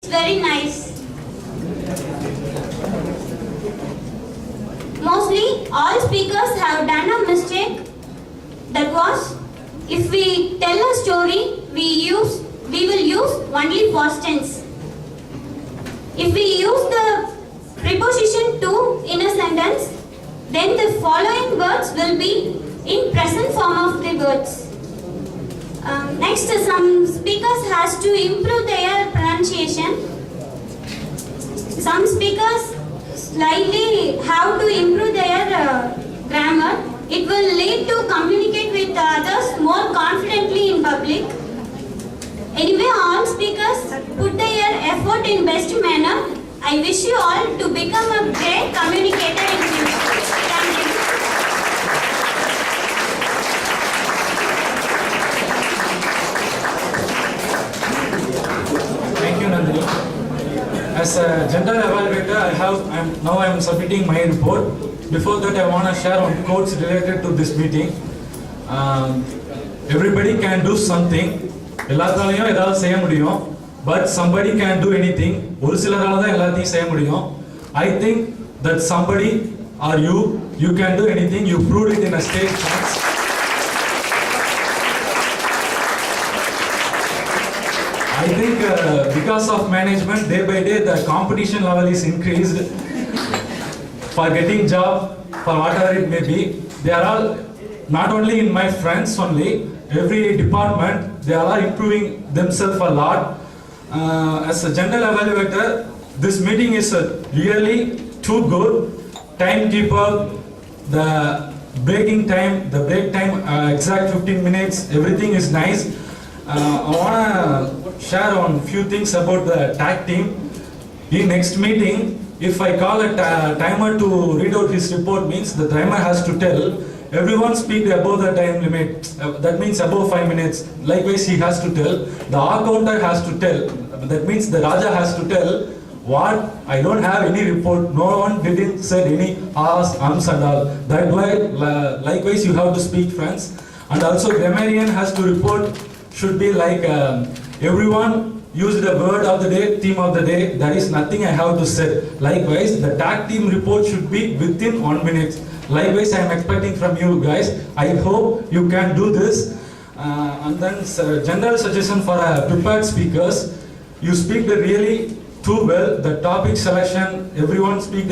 Very nice. Mostly all speakers have done a mistake. That was, if we tell a story, we will use only past tense. If we use the preposition to in a sentence, then the following words will be in present form of the words. Next, some speakers has to improve their pronunciation. Some speakers slightly have to improve their grammar. It will lead to communicate with others more confidently in public. Anyway, all speakers put their effort in best manner. I wish you all to become a great communicator in future. Thank you. Thank you, Nandini. As a general evaluator, I am submitting my report. Before that, I want to share on quotes related to this meeting. Everybody can do something. எல்லாத்தாலையும் ஏதாவது செய்ய முடியும். But somebody can do anything. ஒரு சிலரால தான் எல்லாத்தையும் செய்ய முடியும். I think that somebody or you can do anything. You proved it in a stage chance. I think because of management, day by day, the competition level is increased for getting job, for whatever it may be. They are all, not only in my friends only, every department, they are all improving themselves a lot. As a general evaluator, this meeting is really too good. Timekeeper, the break time, exact 15 minutes, everything is nice. I want to share on few things about the tag team. In next meeting, if I call a timer to read out his report, means the timer has to tell everyone speak above the time limit. That means above 5 minutes. Likewise, he has to tell. The counter has to tell. That means the Raja has to tell what I don't have any report. No one didn't said any ahs, ams and all. That way, likewise, you have to speak, friends. And also, grammarian has to report. Should be like everyone use the word of the day, theme of the day. There is nothing I have to say. Likewise, the tag team report should be within 1 minute. Likewise, I am expecting from you guys. I hope you can do this. And then general suggestion for prepared speakers. You speak the really too well. The topic selection, everyone speak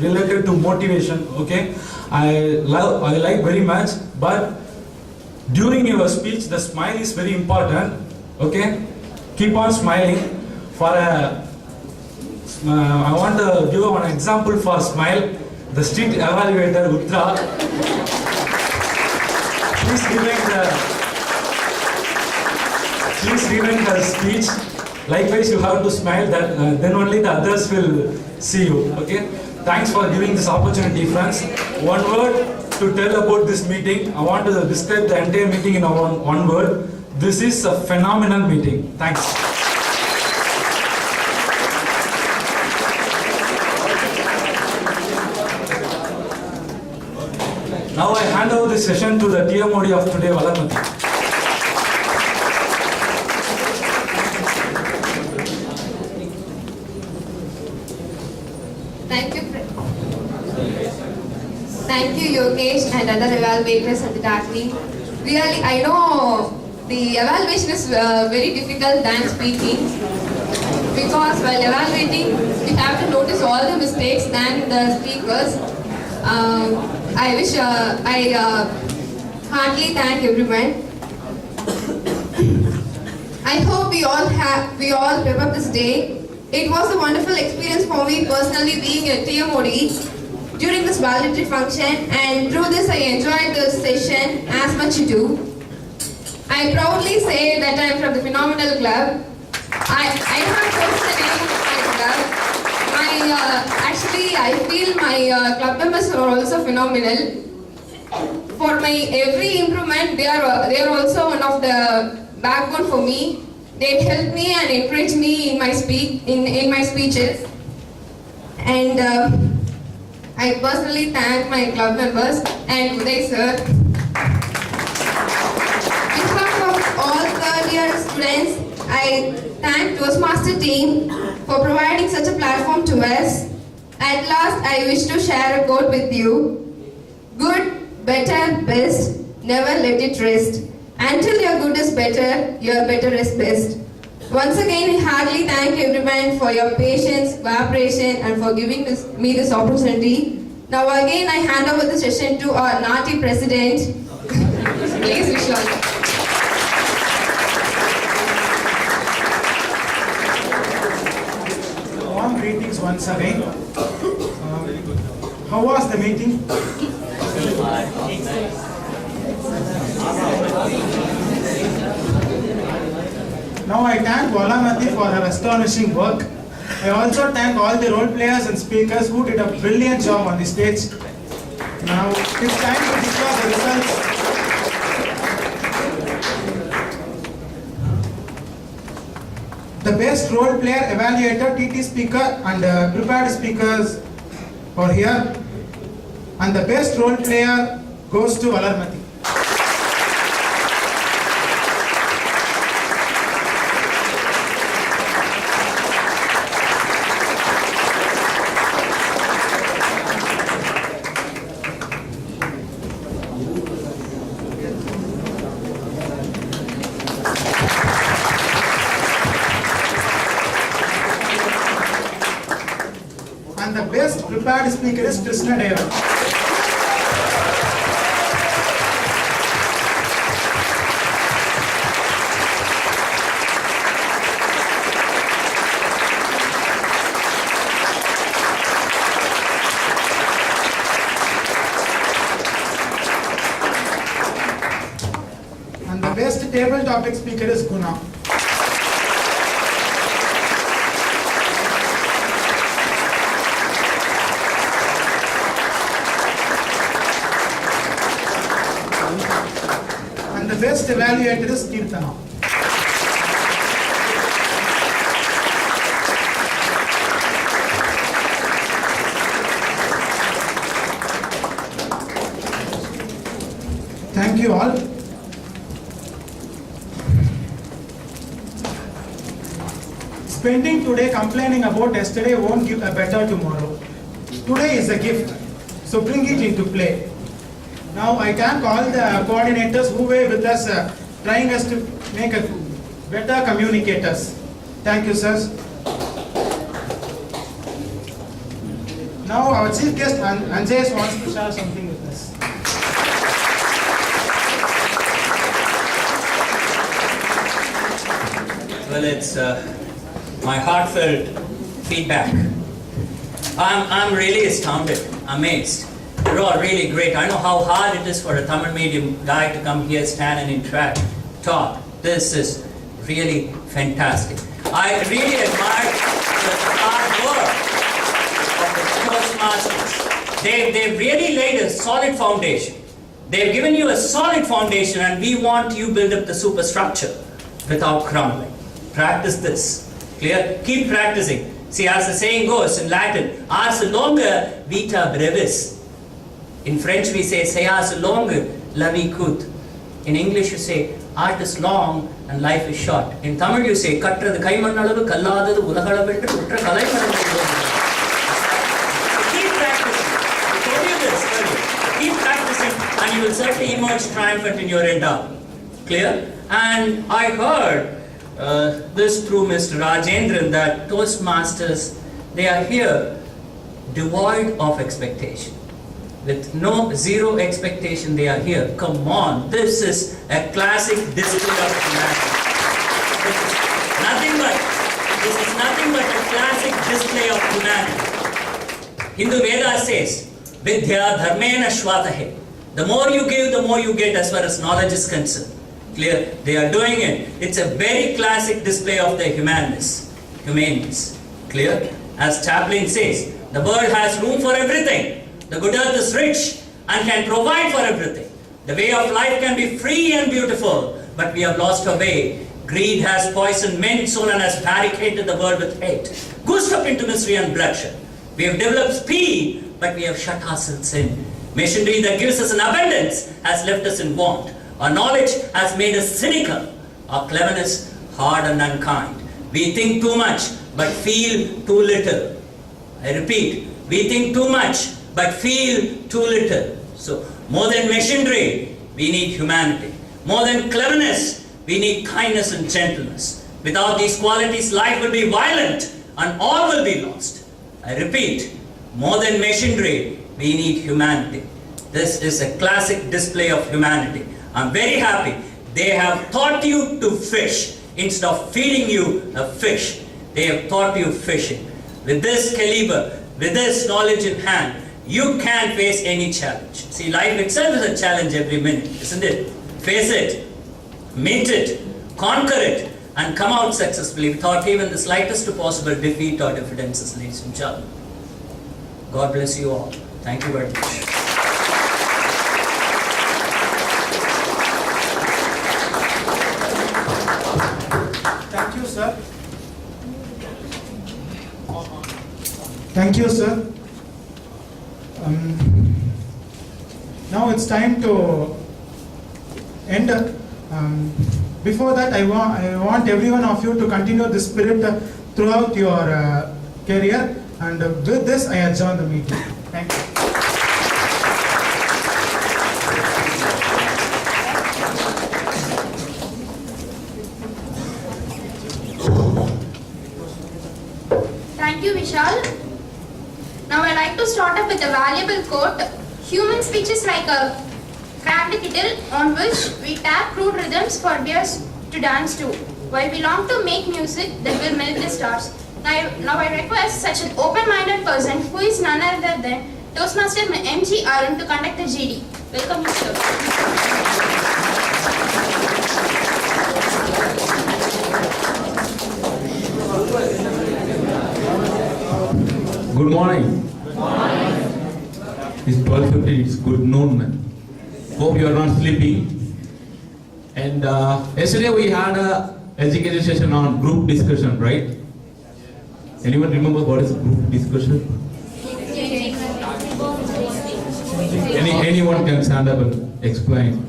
related to motivation. Okay, I like very much, but during your speech, the smile is very important. Okay, keep on smiling. I want to give one example for smile. The street evaluator Uttara. Please remind her speech. Likewise, you have to smile. That then only the others will see you. Okay. Thanks for giving this opportunity, friends. One word to tell about this meeting. I want to describe the entire meeting in one word. This is a phenomenal meeting. Thanks. Now I hand over this session to the TMOD of today, Valamati. Thank you, Yogesh and other evaluators at the tag team. Really, I know the evaluation is very difficult than speaking, because while evaluating, we have to notice all the mistakes than the speakers. I wish I heartily thank everyone. I hope we all prep up this day. It was a wonderful experience for me personally being a TMOD during this valedictory function, and through this I enjoyed the session as much you do. I proudly say that I am from the Phenomenal Club. I have chosen the name of my club. Actually, I feel my club members are also phenomenal. For my every improvement, they are also one of the backbone for me. They help me and encourage me in my speeches. And I personally thank my club members and Uday sir. On behalf of all third year students, I thank Toastmaster team for providing such a platform to us. At last, I wish to share a quote with you. Good, better, best, never let it rest. Until your good is better, your better is best. Once again, I heartily thank everyone for your patience, cooperation, and for giving me this opportunity. Now again, I hand over the session to our naughty president. Please, Vishal. Warm greetings once again. How was the meeting? Now I thank Valamati for her astonishing work. I also thank all the role players and speakers who did a brilliant job on the stage. Now it's time to declare the results. The best role player evaluator, TT speaker and prepared speakers are here. And the best role player goes to Valarmati. And the best prepared speaker is Krishna Deva. And the best table topic speaker is Guna. And the best evaluator is Kirtana. Thank you all. Spending today complaining about yesterday won't give a better tomorrow. Today is a gift, so bring it into play. Now I thank all the coordinators who were with us, trying us to make a better communicators. Thank you, sirs. Now our chief guest Anjesh wants to share something with us. Well, it's my heartfelt feedback. I'm really astounded, amazed. You're all really great. I know how hard it is for a Tamil medium guy to come here, stand and interact, talk. This is really fantastic. I really admire the hard work of the Toastmasters. They've really laid a solid foundation. They've given you a solid foundation, and we want you build up the superstructure without crumbling. Practice this. Clear? Keep practicing. See, as the saying goes in Latin, ars longa vita brevis. In French we say, seas longue la vie courte. In English you say, art is long and life is short. In Tamil you say, katrathu kaimannalavu kalladadu ulagalavendu utra kalai marandu. Keep practicing. I told you this earlier. Keep practicing and you will certainly emerge triumphant in your endeavor. Clear? And I heard this through Mr. Rajendran that Toastmasters, they are here devoid of expectation. With zero expectation they are here. Come on, this is a classic display of humanity. This is nothing but a classic display of humanity. Hindu Veda says, Vidya dharmena shvatahe. The more you give, the more you get as far as knowledge is concerned. Clear? They are doing it. It's a very classic display of their humaneness. Clear? As Chaplin says, the world has room for everything. The good earth is rich and can provide for everything. The way of life can be free and beautiful, but we have lost our way. Greed has poisoned men's soul and has barricaded the world with hate, goosed up into misery and bloodshed. We have developed speed, but we have shut ourselves in. Machinery that gives us an abundance has left us in want. Our knowledge has made us cynical. Our cleverness hard and unkind. We think too much but feel too little. I repeat, we think too much but feel too little. So, more than machinery, we need humanity. More than cleverness, we need kindness and gentleness. Without these qualities, life will be violent and all will be lost. I repeat, more than machinery, we need humanity. This is a classic display of humanity. I'm very happy they have taught you to fish instead of feeding you a fish. They have taught you fishing. With this caliber, with this knowledge in hand, you can face any challenge. See, life itself is a challenge every minute, isn't it? Face it, meet it, conquer it, and come out successfully without even the slightest possible defeat or diffidences, ladies and gentlemen. God bless you all. Thank you very much. Thank you, sir. Thank you, sir. Now it's time to end. Before that, I want every one of you to continue this spirit throughout your career. And with this, I adjourn the meeting. Thank you. Thank you, Vishal. Now I'd like to start up with a valuable quote. Human speech is like a cracked kettle on which we tap crude rhythms for deers to dance to, while we long to make music that will melt the stars. Now I request such an open-minded person who is none other than Toastmaster M.G. Arun to conduct the GD. Welcome, Mr. Good morning. It's 12:50. It's good noon, man. Hope you are not sleeping. And yesterday we had a education session on group discussion, right? Anyone remember what is group discussion? Anyone can stand up and explain.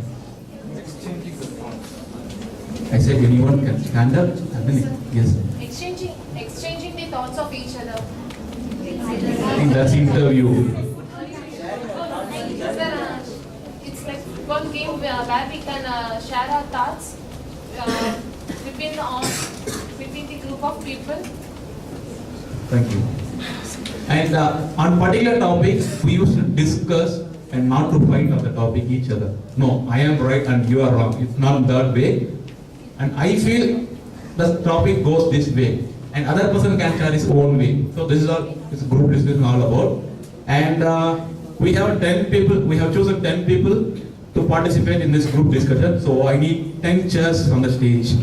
I said anyone can stand up. Yes. Exchanging the thoughts of each other. I think that's interview. It's like one game where we can share our thoughts between the group of people. Thank you. And on particular topics, we used to discuss and not to fight on the topic each other. No, I am right and you are wrong. It's not that way. And I feel the topic goes this way. And other person can share his own way. So this is all this group discussion all about. And we have 10 people. We have chosen 10 people to participate in this group discussion. So I need 10 chairs on the stage.